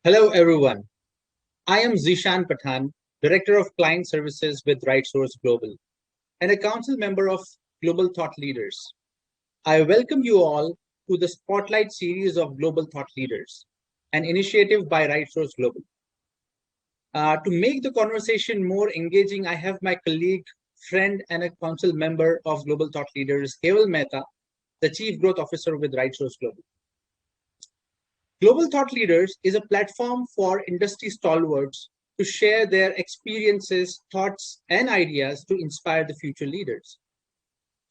Hello, everyone. I am Zishan Pathan, Director of Client Services with RightSource Global, and a Council member of Global Thought Leaders. I welcome you all to the Spotlight series of Global Thought Leaders, an initiative by RightSource Global. To make the conversation more engaging, I have my colleague, friend, and a Council member of Global Thought Leaders, Keval Mehta, the Chief Growth Officer with RightSource Global. Global Thought Leaders is a platform for industry stalwarts to share their experiences, thoughts, and ideas to inspire the future leaders.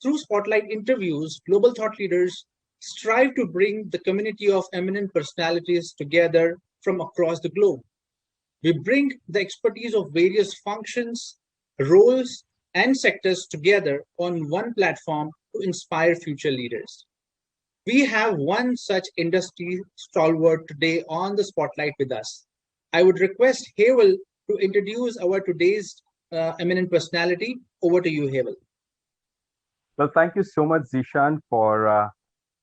Through spotlight interviews, Global Thought Leaders strive to bring the community of eminent personalities together from across the globe. We bring the expertise of various functions, roles, and sectors together on one platform to inspire future leaders. We have one such industry stalwart today on the spotlight with us. I would request Heval to introduce our today's eminent personality. Over to you, Heval. Well, thank you so much, Zishan, for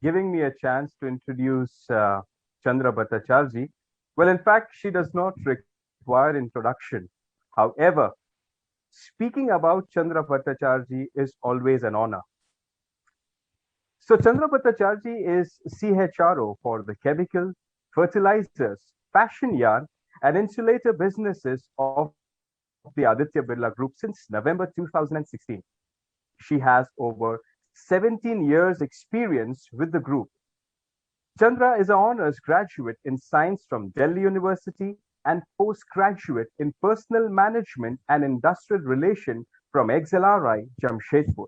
giving me a chance to introduce Chandra Bhattacharjee. Well, in fact, she does not require introduction. However, speaking about Chandra Bhattacharjee is always an honor. So Chandra Bhattacharjee is CHRO for the chemical, fertilizers, fashion yarn, and insulator businesses of the Aditya Birla Group since November 2016. She has over 17 years experience with the group. Chandra is an honors graduate in science from Delhi University and postgraduate in personal management and industrial relation from XLRI, Jamshedpur.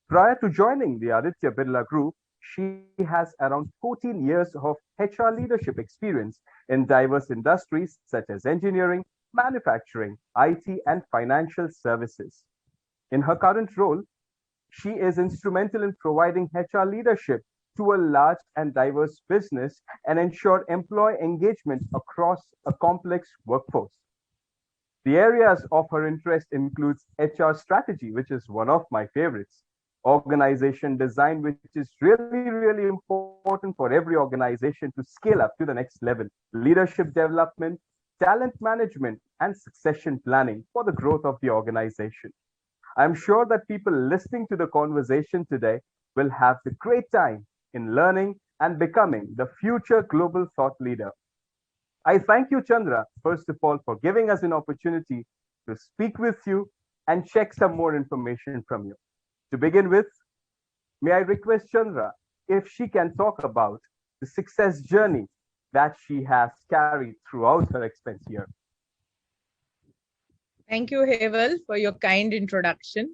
Prior to joining the Aditya Birla Group, she has around 14 years of HR leadership experience in diverse industries such as engineering, manufacturing, IT, and financial services. In her current role, she is instrumental in providing HR leadership to a large and diverse business and ensure employee engagement across a complex workforce. The areas of her interest includes HR strategy, which is one of my favorites, organization design, which is really important for every organization to scale up to the next level, leadership development, talent management, and succession planning for the growth of the organization. I'm sure that people listening to the conversation today will have the great time in learning and becoming the future global thought leader. I thank you, Chandra, first of all, for giving us an opportunity to speak with you and check some more information from you. To begin with, may I request Chandra if she can talk about the success journey that she has carried throughout her expense year. Thank you, Heval, for your kind introduction.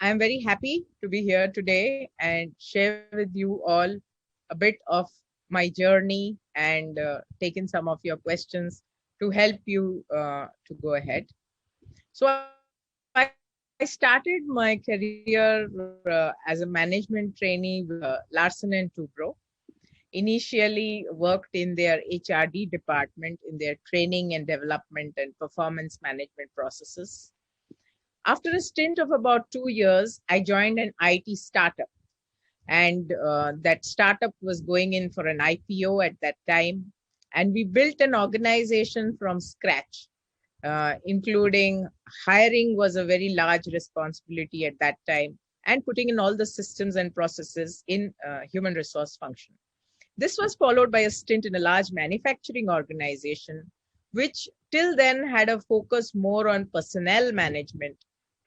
I'm very happy to be here today and share with you all a bit of my journey and taking some of your questions to help you to go ahead. So I started my career as a management trainee with Larsen and Toubro. Initially worked in their HRD department in their training and development and performance management processes. After a stint of about 2 years, I joined an IT startup. And that startup was going in for an IPO at that time. And we built an organization from scratch, including hiring was a very large responsibility at that time, and putting in all the systems and processes in human resource function. This was followed by a stint in a large manufacturing organization, which till then had a focus more on personnel management.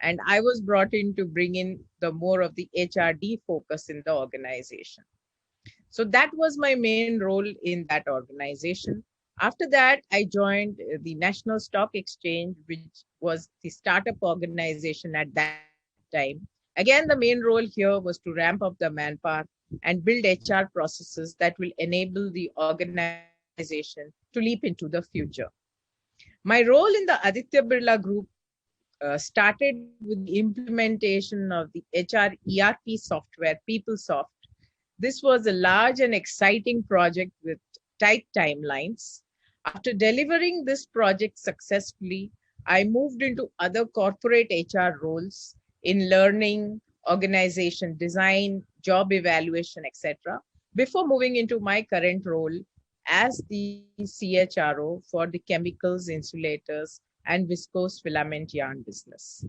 And I was brought in to bring in the more of the HRD focus in the organization. So that was my main role in that organization. After that, I joined the National Stock Exchange, which was the startup organization at that time. Again, the main role here was to ramp up the manpower and build HR processes that will enable the organization to leap into the future. My role in the Aditya Birla Group started with the implementation of the HR ERP software, PeopleSoft. This was a large and exciting project with tight timelines. After delivering this project successfully, I moved into other corporate HR roles in learning, organization design, job evaluation, etc., before moving into my current role as the CHRO for the chemicals, insulators, and viscose filament yarn business.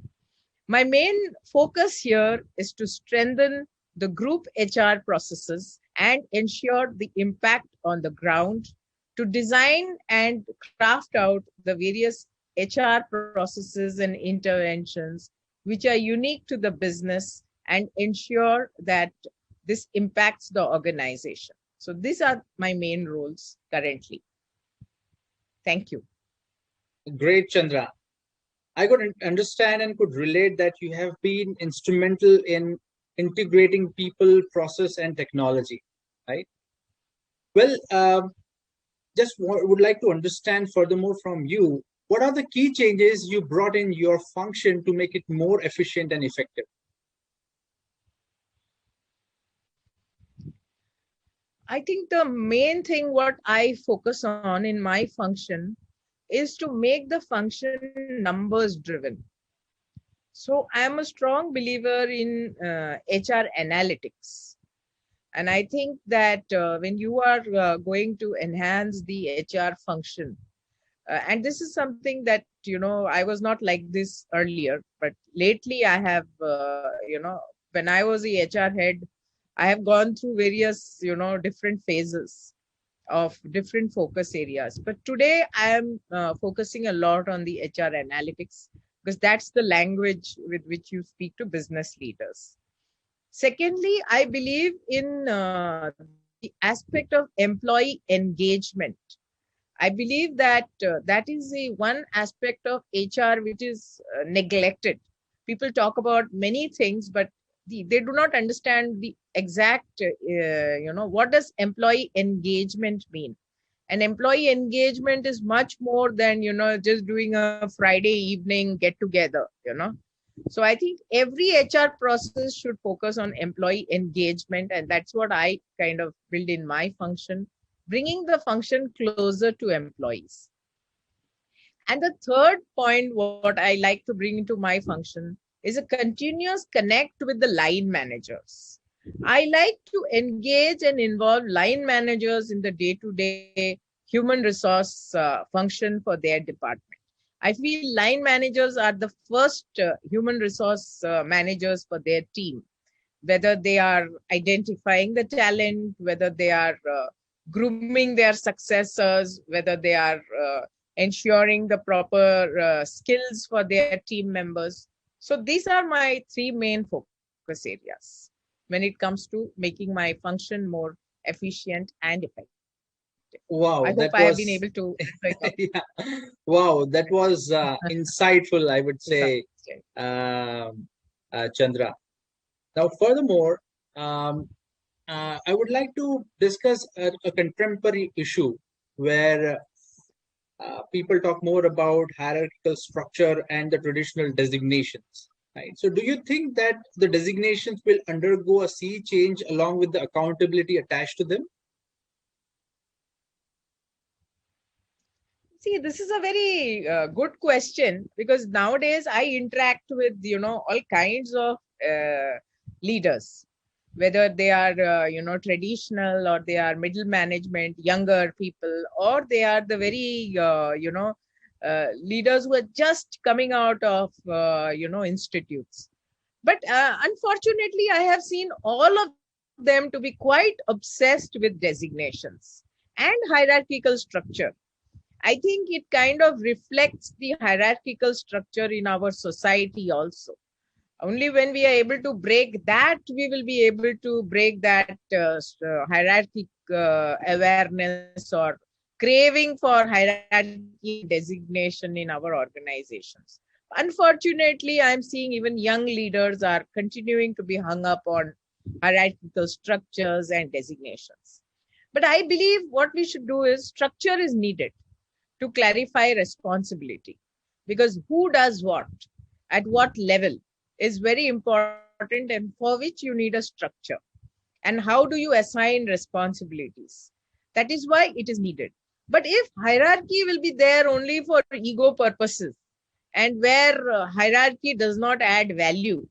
My main focus here is to strengthen the group HR processes and ensure the impact on the ground, to design and craft out the various HR processes and interventions which are unique to the business and ensure that this impacts the organization. So these are my main roles currently. Thank you. Great, Chandra. I could understand and could relate that you have been instrumental in integrating people, process, and technology, right? Well, would like to understand furthermore from you, what are the key changes you brought in your function to make it more efficient and effective? I think the main thing what I focus on in my function is to make the function numbers driven. So I am a strong believer in HR analytics. And I think that when you are going to enhance the HR function, and this is something that, I was not like this earlier, but lately I have, when I was the HR head, I have gone through various, different phases of different focus areas. But today I am focusing a lot on the HR analytics because that's the language with which you speak to business leaders. Secondly, I believe in the aspect of employee engagement. I believe that that is the one aspect of HR which is neglected. People talk about many things, but they do not understand the exact, what does employee engagement mean? And employee engagement is much more than, just doing a Friday evening get together. So I think every HR process should focus on employee engagement, and that's what I kind of build in my function, bringing the function closer to employees. And the third point, what I like to bring into my function is a continuous connect with the line managers. I like to engage and involve line managers in the day-to-day human resource function for their department. I feel line managers are the first human resource managers for their team, whether they are identifying the talent, whether they are grooming their successors, whether they are ensuring the proper skills for their team members. So these are my three main focus areas when it comes to making my function more efficient and effective. I Wow, hope I that have been able was to yeah. Wow, that was insightful, I would say, Chandra. Now, furthermore, I would like to discuss a contemporary issue where people talk more about hierarchical structure and the traditional designations. Right. So, do you think that the designations will undergo a sea change along with the accountability attached to them? See, this is a very good question because nowadays I interact with, all kinds of leaders, whether they are, traditional or they are middle management, younger people, or they are the very, leaders who are just coming out of, institutes. But unfortunately, I have seen all of them to be quite obsessed with designations and hierarchical structure. I think it kind of reflects the hierarchical structure in our society also. Only when we are able to break that, we will be able to break that hierarchic awareness or craving for hierarchy designation in our organizations. Unfortunately, I'm seeing even young leaders are continuing to be hung up on hierarchical structures and designations. But I believe what we should do is structure is needed to clarify responsibility, because who does what at what level is very important, and for which you need a structure, and how do you assign responsibilities. That is why it is needed. But if hierarchy will be there only for ego purposes, and where hierarchy does not add value,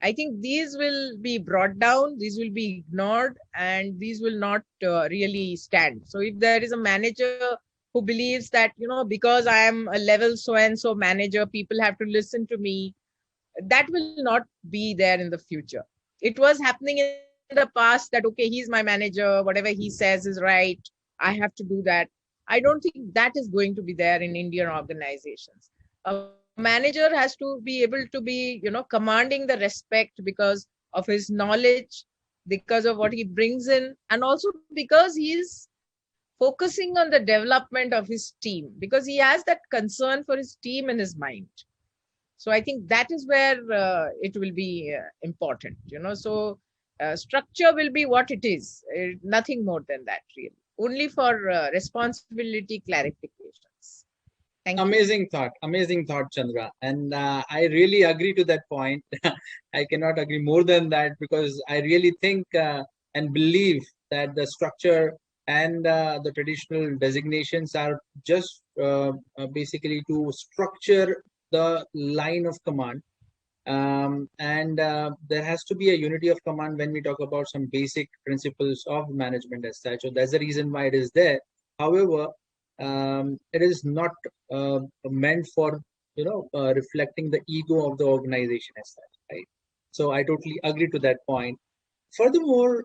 I think these will be brought down, these will be ignored, and these will not really stand. So if there is a manager who believes that, because I am a level so and so manager, people have to listen to me, that will not be there in the future. It was happening in the past that, okay, he's my manager, whatever he says is right, I have to do that. I don't think that is going to be there in Indian organizations. A manager has to be able to be, commanding the respect because of his knowledge, because of what he brings in, and also because he's focusing on the development of his team, because he has that concern for his team in his mind. So I think that is where it will be important, so structure will be what it is, nothing more than that, really, only for responsibility clarifications. Thank you. Amazing thought, Chandra. And I really agree to that point. I cannot agree more than that, because I really think and believe that the structure and the traditional designations are just basically to structure the line of command. And there has to be a unity of command when we talk about some basic principles of management as such. So that's the reason why it is there. However, it is not meant for reflecting the ego of the organization as such, right? So I totally agree to that point. Furthermore,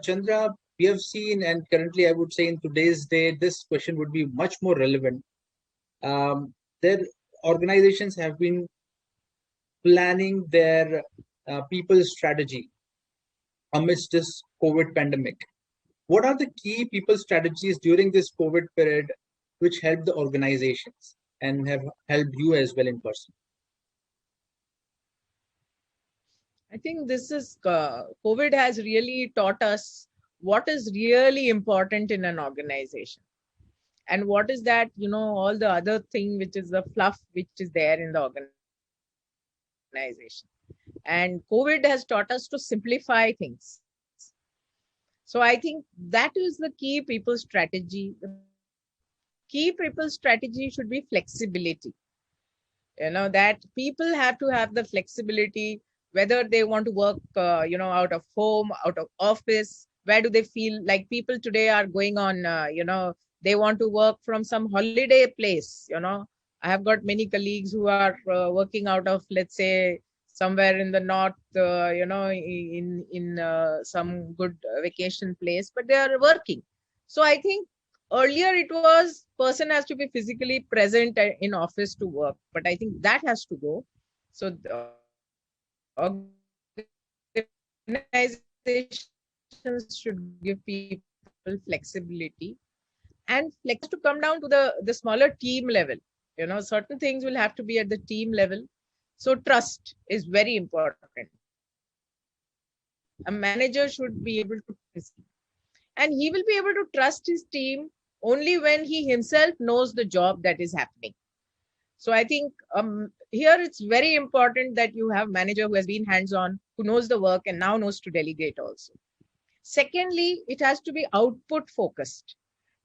Chandra, we have seen, and currently I would say in today's day, this question would be much more relevant. Their organizations have been planning their people strategy amidst this COVID pandemic. What are the key people strategies during this COVID period which help the organizations and have helped you as well in person? I think this is COVID has really taught us what is really important in an organization, and what is that, all the other thing which is the fluff which is there in the organization. And COVID has taught us to simplify things. So I think that is the key people strategy. The key people strategy should be flexibility. That people have to have the flexibility, whether they want to work out of home, out of office. Where do they feel like? People today are going on, they want to work from some holiday place. I have got many colleagues who are working out of, let's say, somewhere in the north, in some good vacation place, but they are working. So I think earlier it was person has to be physically present in office to work, but I think that has to go. So the organizations should give people flexibility, and flexibility has to come down to the smaller team level. Certain things will have to be at the team level. So trust is very important. A manager should be able to trust his team, and he will be able to trust his team only when he himself knows the job that is happening. So I think here it's very important that you have manager who has been hands-on, who knows the work and now knows to delegate also. Secondly, it has to be output focused.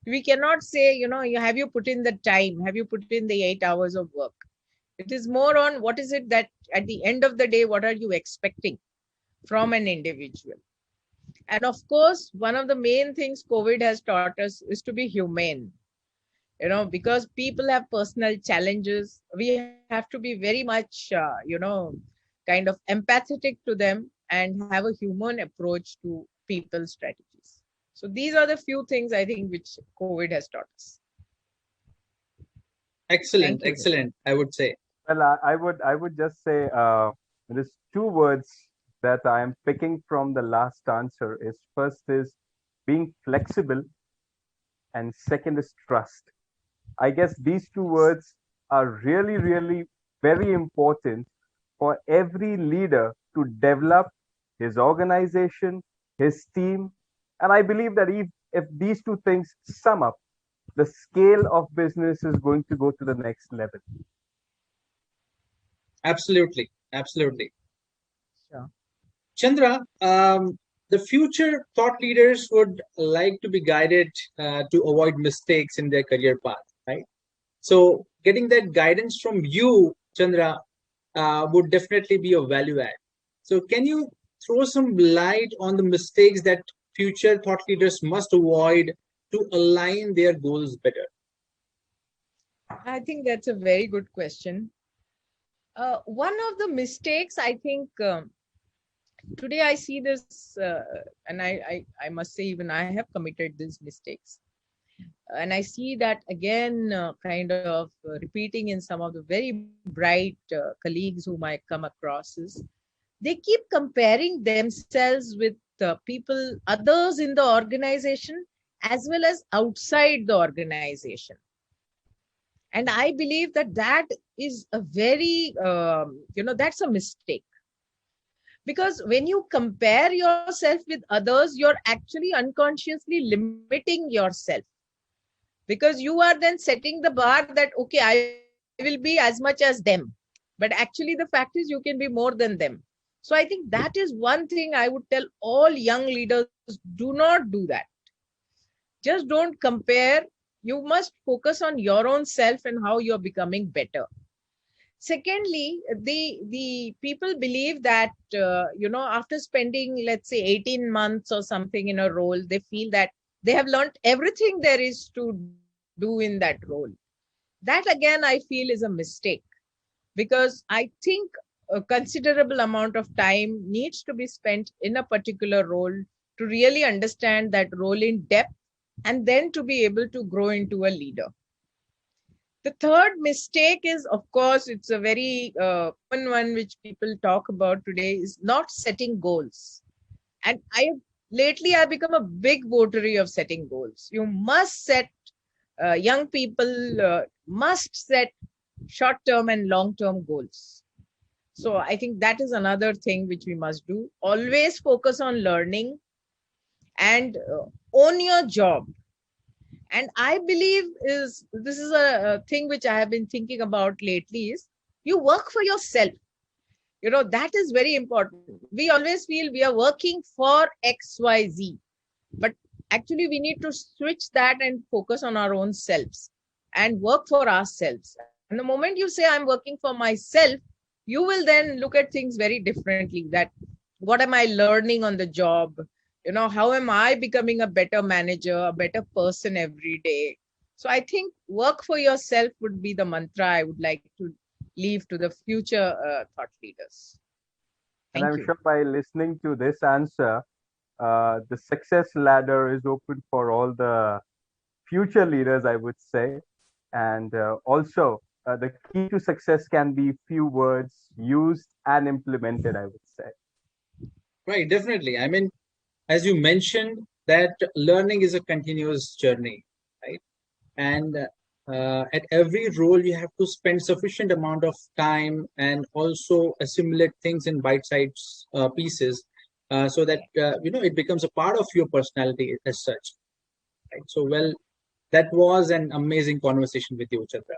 We cannot say, have you put in the time? Have you put in the 8 hours of work? It is more on what is it that at the end of the day, what are you expecting from an individual? And of course, one of the main things COVID has taught us is to be humane. Because people have personal challenges, we have to be very much, kind of empathetic to them and have a human approach to people strategies. So these are the few things I think which COVID has taught us. Excellent, Thank you. excellent, I would say. Well, I would just say there's two words that I am picking from the last answer. Is first is being flexible, and second is trust. I guess these two words are really, really very important for every leader to develop his organization, his team. And I believe that if these two things sum up, the scale of business is going to go to the next level. Absolutely, absolutely. Sure. Chandra, the future thought leaders would like to be guided to avoid mistakes in their career path, right? So, getting that guidance from you, Chandra, would definitely be a value add. So can you throw some light on the mistakes that future thought leaders must avoid to align their goals better? I think that's a very good question. One of the mistakes I think today I see this, and I must say, even I have committed these mistakes. And I see that again, kind of repeating in some of the very bright colleagues whom I come across is they keep comparing themselves with people, others in the organization, as well as outside the organization. And I believe that that is a very, that's a mistake. Because when you compare yourself with others, you're actually unconsciously limiting yourself. Because you are then setting the bar that, okay, I will be as much as them. But actually, the fact is, you can be more than them. So I think that is one thing I would tell all young leaders, do not do that. Just don't compare. You must focus on your own self and how you're becoming better. Secondly, the people believe that after spending, let's say, 18 months or something in a role, they feel that they have learned everything there is to do in that role. That again I feel is a mistake, because I think a considerable amount of time needs to be spent in a particular role to really understand that role in depth, and then to be able to grow into a leader. The third mistake is, of course, it's a very common one which people talk about today, is not setting goals. And lately I've become a big votary of setting goals. You must set, young people must set short-term and long-term goals. So I think that is another thing which we must do. Always focus on learning and own your job. And I believe this is a thing which I have been thinking about lately, is you work for yourself. That is very important. We always feel we are working for XYZ, but actually we need to switch that and focus on our own selves and work for ourselves. And the moment you say I'm working for myself, you will then look at things very differently, that what am I learning on the job, how am I becoming a better manager, a better person every day. So I think work for yourself would be the mantra I would like to leave to the future thought leaders. And Thank I'm you. sure by listening to this answer, the success ladder is open for all the future leaders, I would say. And also, the key to success can be few words used and implemented, I would say. Right, definitely. I mean, as you mentioned, that learning is a continuous journey, right? And at every role, you have to spend sufficient amount of time and also assimilate things in bite-sized pieces, so that it becomes a part of your personality as such. Right? So, well, that was an amazing conversation with you, Chandra.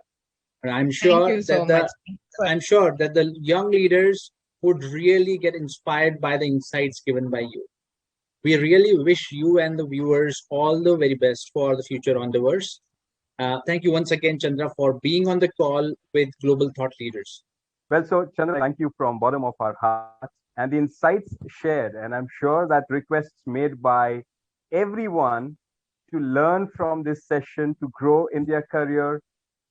And Thank you so much. I'm sure that the young leaders would really get inspired by the insights given by you. We really wish you and the viewers all the very best for the future endeavors. Thank you once again, Chandra, for being on the call with Global Thought Leaders. Well, so Chandra, thank you from bottom of our hearts and the insights shared. And I'm sure that requests made by everyone to learn from this session, to grow in their career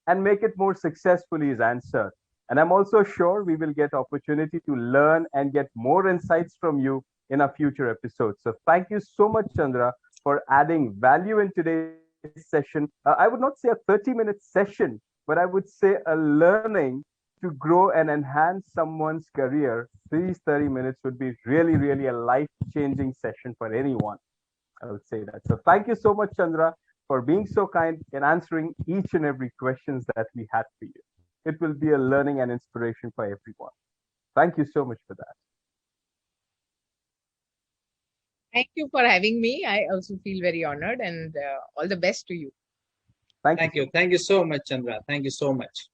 and make it more successfully is answered. And I'm also sure we will get opportunity to learn and get more insights from you in our future episodes. So thank you so much, Chandra, for adding value in today's session. I would not say a 30-minute session, but I would say a learning to grow and enhance someone's career. These 30 minutes would be really, really a life-changing session for anyone. I would say that. So thank you so much, Chandra, for being so kind in answering each and every questions that we had for you. It will be a learning and inspiration for everyone. Thank you so much for that. Thank you for having me. I also feel very honored, and all the best to you. Thank you. Thank you. Thank you so much, Chandra. Thank you so much.